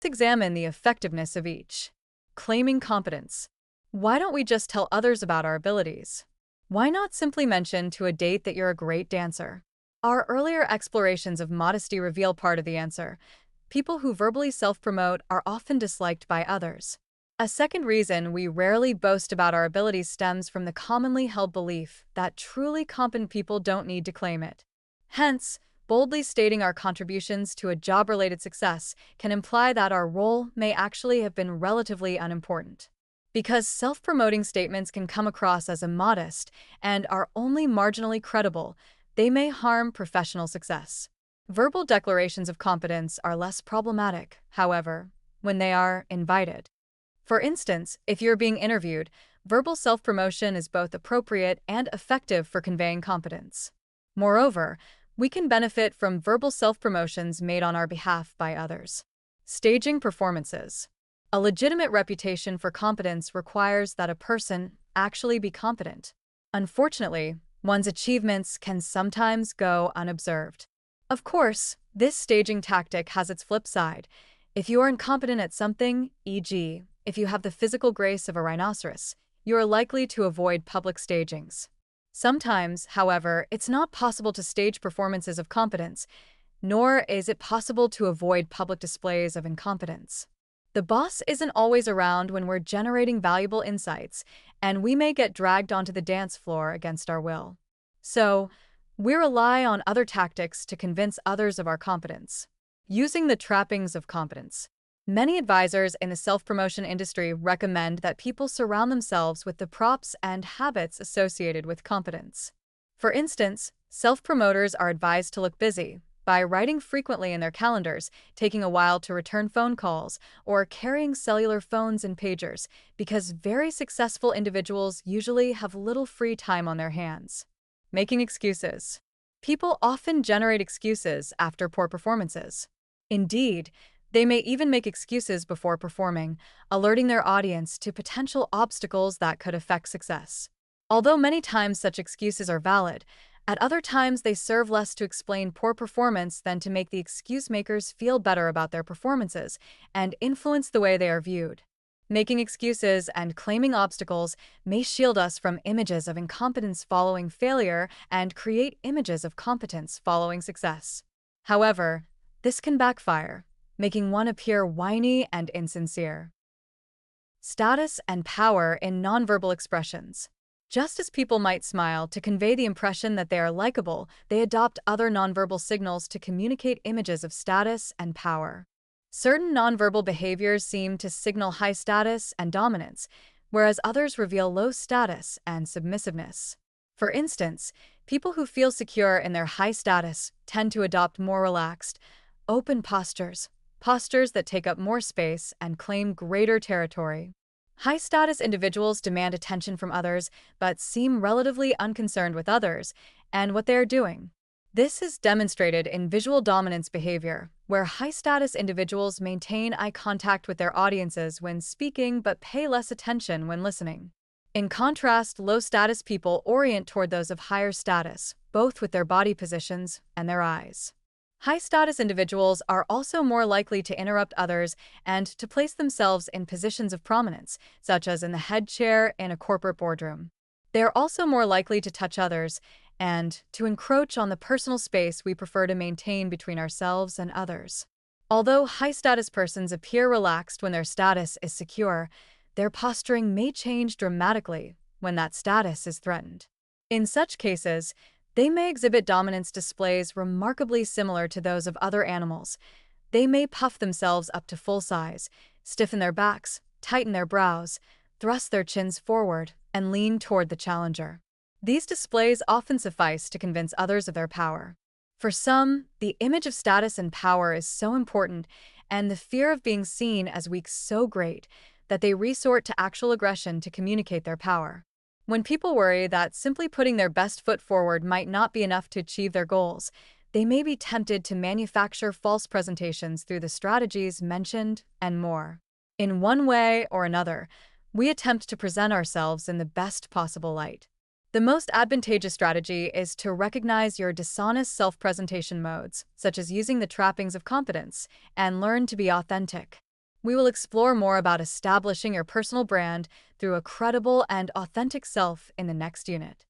Let's examine the effectiveness of each. Claiming competence. Why don't we just tell others about our abilities? Why not simply mention to a date that you're a great dancer? Our earlier explorations of modesty reveal part of the answer. People who verbally self-promote are often disliked by others. A second reason we rarely boast about our abilities stems from the commonly held belief that truly competent people don't need to claim it. Hence, boldly stating our contributions to a job-related success can imply that our role may actually have been relatively unimportant. Because self-promoting statements can come across as immodest and are only marginally credible, they may harm professional success. Verbal declarations of competence are less problematic, however, when they are invited. For instance, if you're being interviewed, verbal self-promotion is both appropriate and effective for conveying competence. Moreover, we can benefit from verbal self-promotions made on our behalf by others. Staging performances. A legitimate reputation for competence requires that a person actually be competent. Unfortunately, one's achievements can sometimes go unobserved. Of course, this staging tactic has its flip side. If you are incompetent at something, e.g., if you have the physical grace of a rhinoceros, you are likely to avoid public stagings. Sometimes, however, it's not possible to stage performances of competence, nor is it possible to avoid public displays of incompetence. The boss isn't always around when we're generating valuable insights, and we may get dragged onto the dance floor against our will. So, we rely on other tactics to convince others of our competence. Using the trappings of competence. Many advisors in the self-promotion industry recommend that people surround themselves with the props and habits associated with competence. For instance, self-promoters are advised to look busy by writing frequently in their calendars, taking a while to return phone calls, or carrying cellular phones and pagers, because very successful individuals usually have little free time on their hands. Making excuses. People often generate excuses after poor performances. Indeed, they may even make excuses before performing, alerting their audience to potential obstacles that could affect success. Although many times such excuses are valid, at other times they serve less to explain poor performance than to make the excuse makers feel better about their performances and influence the way they are viewed. Making excuses and claiming obstacles may shield us from images of incompetence following failure and create images of competence following success. However, this can backfire, making one appear whiny and insincere. Status and power in nonverbal expressions. Just as people might smile to convey the impression that they are likable, they adopt other nonverbal signals to communicate images of status and power. Certain nonverbal behaviors seem to signal high status and dominance, whereas others reveal low status and submissiveness. For instance, people who feel secure in their high status tend to adopt more relaxed, open postures that take up more space and claim greater territory. High-status individuals demand attention from others but seem relatively unconcerned with others and what they are doing. This is demonstrated in visual dominance behavior, where high-status individuals maintain eye contact with their audiences when speaking but pay less attention when listening. In contrast, low-status people orient toward those of higher status, both with their body positions and their eyes. High-status individuals are also more likely to interrupt others and to place themselves in positions of prominence, such as in the head chair in a corporate boardroom. They are also more likely to touch others and to encroach on the personal space we prefer to maintain between ourselves and others. Although high-status persons appear relaxed when their status is secure, their posturing may change dramatically when that status is threatened. In such cases, they may exhibit dominance displays remarkably similar to those of other animals. They may puff themselves up to full size, stiffen their backs, tighten their brows, thrust their chins forward, and lean toward the challenger. These displays often suffice to convince others of their power. For some, the image of status and power is so important, and the fear of being seen as weak so great, that they resort to actual aggression to communicate their power. When people worry that simply putting their best foot forward might not be enough to achieve their goals, they may be tempted to manufacture false presentations through the strategies mentioned and more. In one way or another, we attempt to present ourselves in the best possible light. The most advantageous strategy is to recognize your dishonest self-presentation modes, such as using the trappings of competence, and learn to be authentic. We will explore more about establishing your personal brand through a credible and authentic self in the next unit.